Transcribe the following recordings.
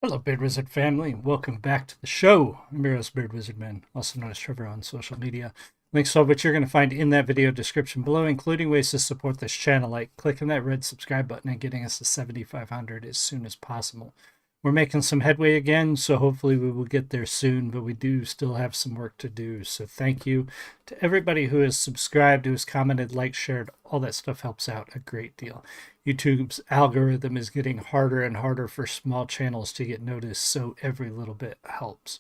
Hello, Beard Wizard family. Welcome back to the show. I'm your host, Beard Wizard Man, also known as Trevor on social media. Links to all which you're going to find in that video description below, including ways to support this channel, like clicking that red subscribe button and getting us to 7,500 as soon as possible. We're making some headway again, so hopefully we will get there soon, but we do still have some work to do. So thank you to everybody who has subscribed, who has commented, liked, shared. All that stuff helps out a great deal. YouTube's algorithm is getting harder and harder for small channels to get noticed, so every little bit helps.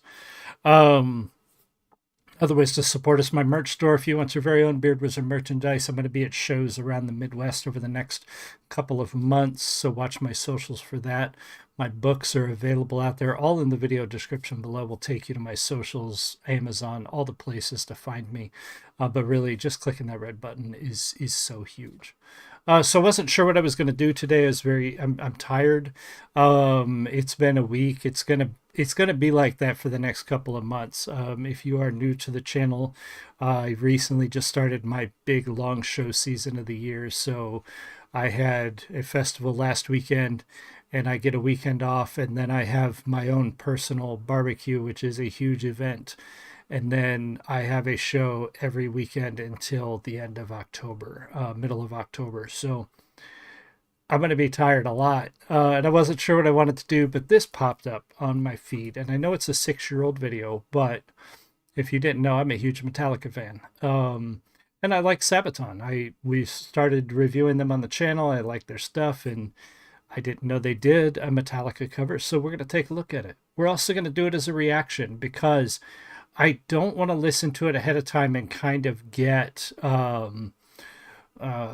Other ways to support us, my merch store. If you want your very own Beard Wizard merchandise, I'm going to be at shows around the Midwest over the next couple of months, so watch my socials for that. My books are available out there, all in the video description below. Will take you to my socials, Amazon, all the places to find me. But really, just clicking that red button is so huge. So I wasn't sure what I was going to do today. I'm tired. It's been a week. It's gonna be like that for the next couple of months. If you are new to the channel, I recently just started my big long show season of the year. So I had a festival last weekend, and I get a weekend off, and then I have my own personal barbecue, which is a huge event. And then I have a show every weekend until the end of October, middle of October. So I'm going to be tired a lot. And I wasn't sure what I wanted to do, but this popped up on my feed. And I know it's a 6-year-old video, but if you didn't know, I'm a huge Metallica fan. And I like Sabaton. We started reviewing them on the channel. I like their stuff, and I didn't know they did a Metallica cover, so we're going to take a look at it. We're also going to do it as a reaction because I don't want to listen to it ahead of time and kind of get, I don't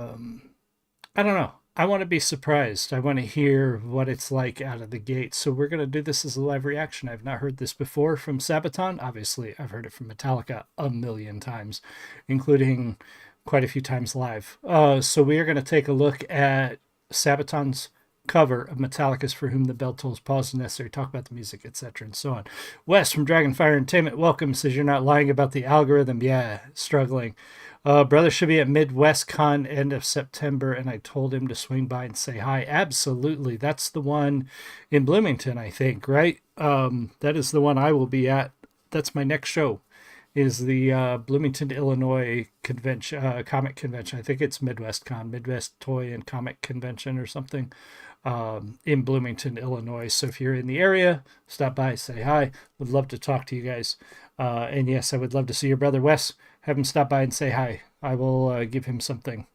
know. I want to be surprised. I want to hear what it's like out of the gate. So we're going to do this as a live reaction. I've not heard this before from Sabaton. Obviously, I've heard it from Metallica a million times, including quite a few times live. So we are going to take a look at Sabaton's cover of Metallica's For Whom the Bell Tolls, pause necessary, talk about the music, etc., and so on. Wes from Dragonfire Entertainment, welcome, says you're not lying about the algorithm. Yeah, struggling. Brother should be at Midwest Con end of September, and I told him to swing by and say hi. Absolutely. That's the one in Bloomington, I think, right? That is the one I will be at. That's my next show, is the Bloomington, Illinois convention, comic convention. I think it's Midwest Con, Midwest Toy and Comic Convention or something, in Bloomington, Illinois. So if you're in the area, stop by, say hi. Would love to talk to you guys. And yes, I would love to see your brother Wes. Have him stop by and say hi. I will give him something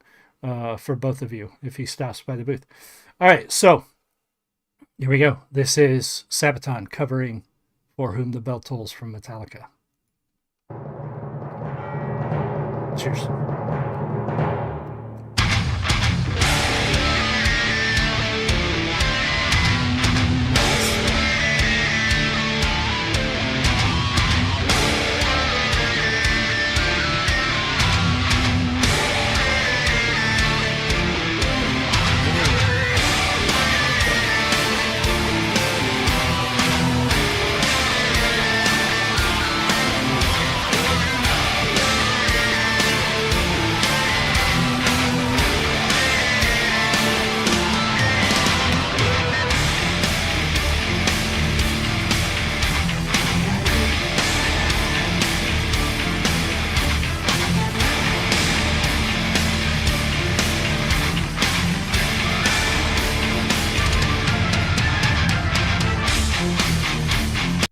for both of you if he stops by the booth. All right, so here we go. This is Sabaton covering For Whom the Bell Tolls from Metallica. Cheers.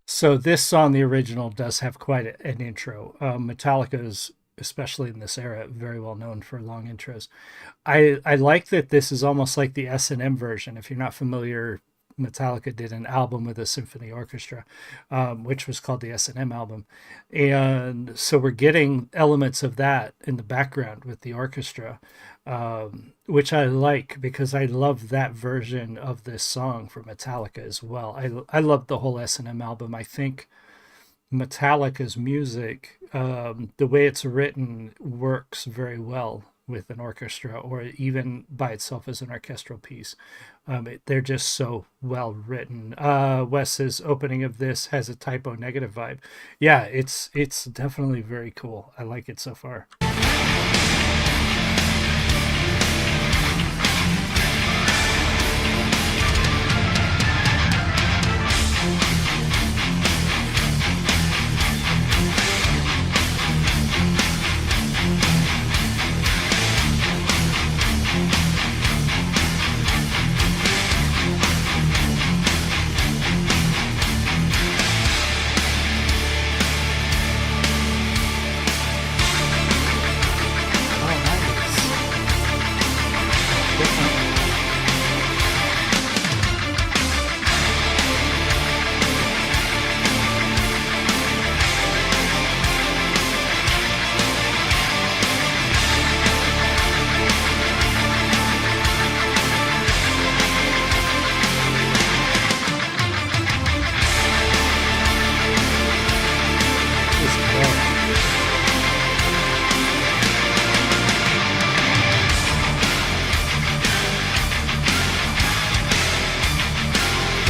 So this song, the original, does have quite an intro. Metallica is, especially in this era, very well known for long intros. I like that this is almost like the S&M version. If you're not familiar, Metallica did an album with a symphony orchestra, which was called the S&M album. And so we're getting elements of that in the background with the orchestra, which I like because I love that version of this song for Metallica as well. I love the whole S&M album. I think Metallica's music, the way it's written, works very well with an orchestra or even by itself as an orchestral piece. They're just so well written. Wes's opening of this has a Typo Negative vibe. Yeah, it's definitely very cool. I like it so far.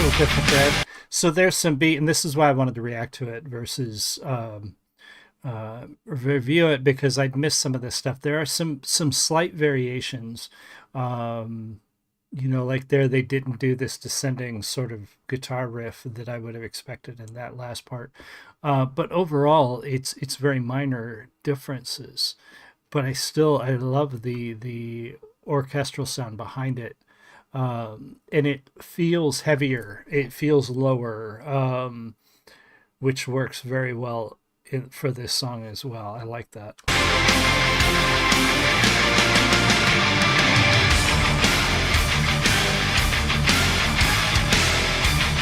little different there. So there's some beat, and this is why I wanted to react to it versus review it, because I'd missed some of this stuff. There are some slight variations. Like there they didn't do this descending sort of guitar riff that I would have expected in that last part. But overall, it's very minor differences. But I love the orchestral sound behind it. And it feels heavier. It feels lower, which works very well for this song as well. I like that.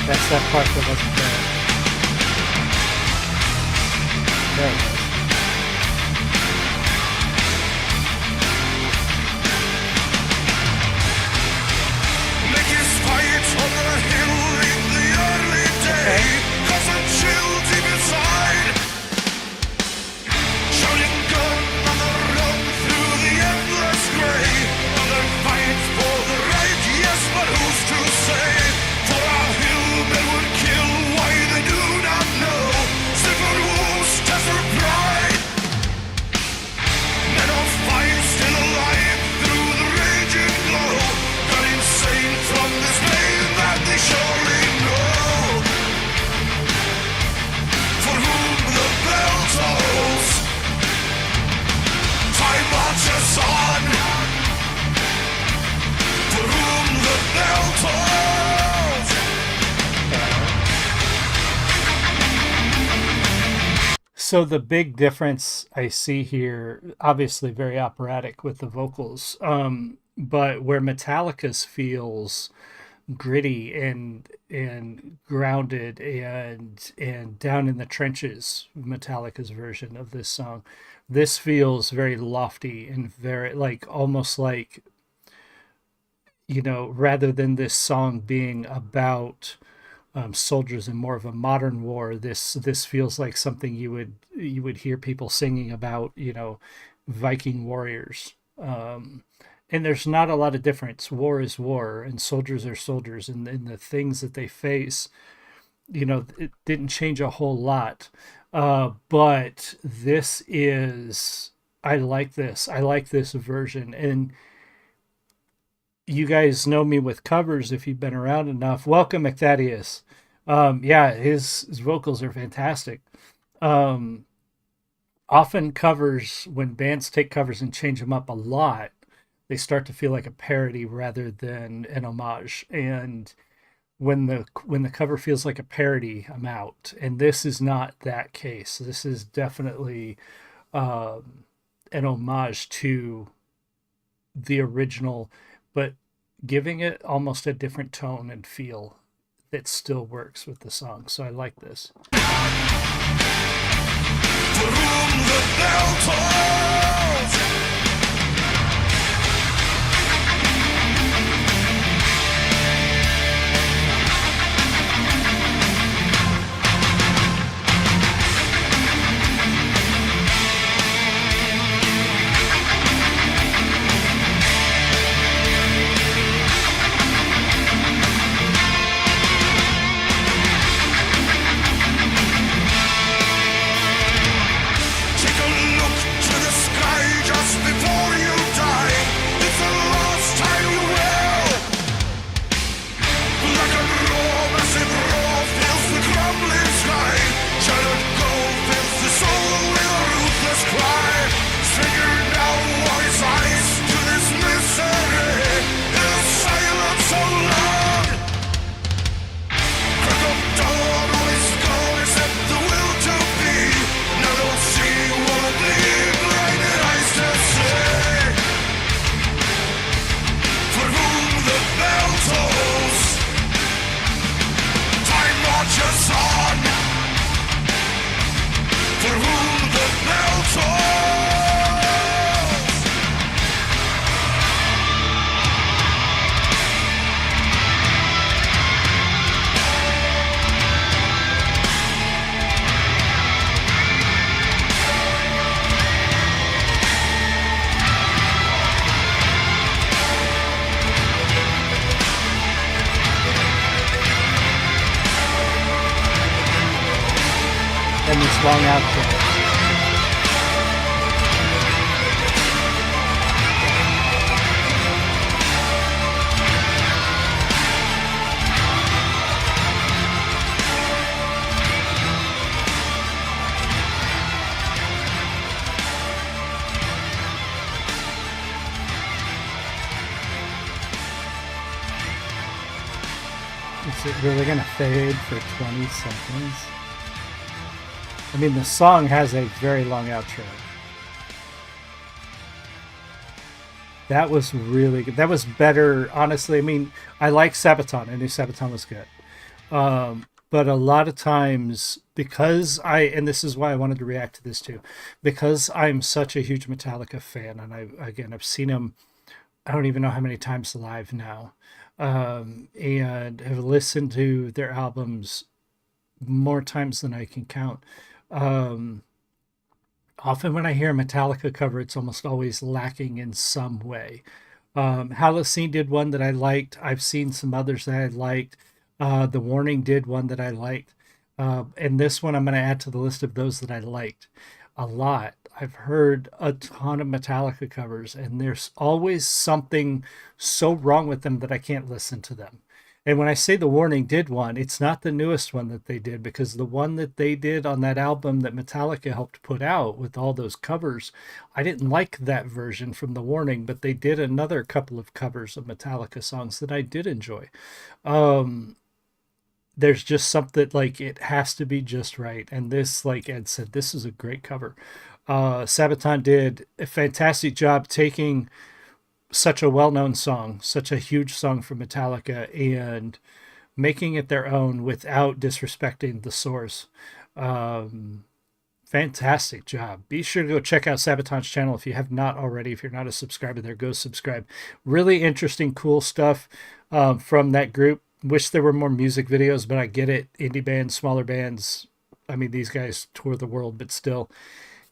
That's that part that wasn't there. There it was. So the big difference I see here, obviously very operatic with the vocals, but where Metallica's feels gritty and grounded and down in the trenches, Metallica's version of this song, this feels very lofty and very like almost like, rather than this song being about soldiers in more of a modern war, this feels like something you would hear people singing about, Viking warriors. And there's not a lot of difference. War is war, and soldiers are soldiers, and the things that they face, it didn't change a whole lot. But this is, I like this. I like this version, and you guys know me with covers if you've been around enough. Welcome, Thaddeus. Yeah, his vocals are fantastic. Um, Often covers, when bands take covers and change them up a lot, they start to feel like a parody rather than an homage. And when the cover feels like a parody, I'm out. And this is not that case. This is definitely an homage to the original, but giving it almost a different tone and feel that still works with the song. So I like this. For whom the bell tolls. Just this long outro. Is it really going to fade for 20 seconds? I mean, the song has a very long outro. That was really good. That was better, honestly. I mean, I like Sabaton. I knew Sabaton was good. But a lot of times, and this is why I wanted to react to this too, because I'm such a huge Metallica fan, and I've seen them, I don't even know how many times live now, and have listened to their albums more times than I can count. Um, Often when I hear a Metallica cover, it's almost always lacking in some way. Halocene did one that I liked. I've seen some others that I liked. The Warning did one that I liked. And this one I'm going to add to the list of those that I liked a lot. I've heard a ton of Metallica covers, and there's always something so wrong with them that I can't listen to them. And when I say The Warning did one, it's not the newest one that they did, because the one that they did on that album that Metallica helped put out with all those covers, I didn't like that version from The Warning, but they did another couple of covers of Metallica songs that I did enjoy. Um, there's just something, like, it has to be just right. And this, like Ed said, this is a great cover. Sabaton did a fantastic job taking such a well-known song, such a huge song from Metallica, and making it their own without disrespecting the source. Um, Fantastic job. Be sure to go check out Sabaton's channel if you have not already. If you're not a subscriber there, go subscribe. Really interesting, cool stuff from that group. Wish there were more music videos, but I get it. Indie bands, smaller bands. I mean, these guys tour the world, but still,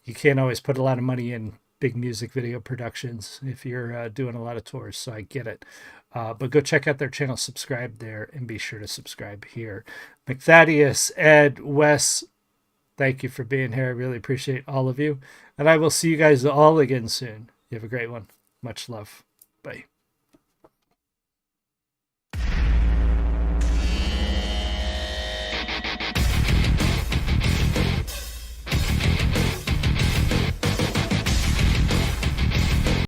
you can't always put a lot of money in big music video productions if you're doing a lot of tours. So I get it. But go check out their channel, subscribe there, and be sure to subscribe here. McThaddeus, Ed, Wes, thank you for being here. I really appreciate all of you. And I will see you guys all again soon. You have a great one. Much love. Bye.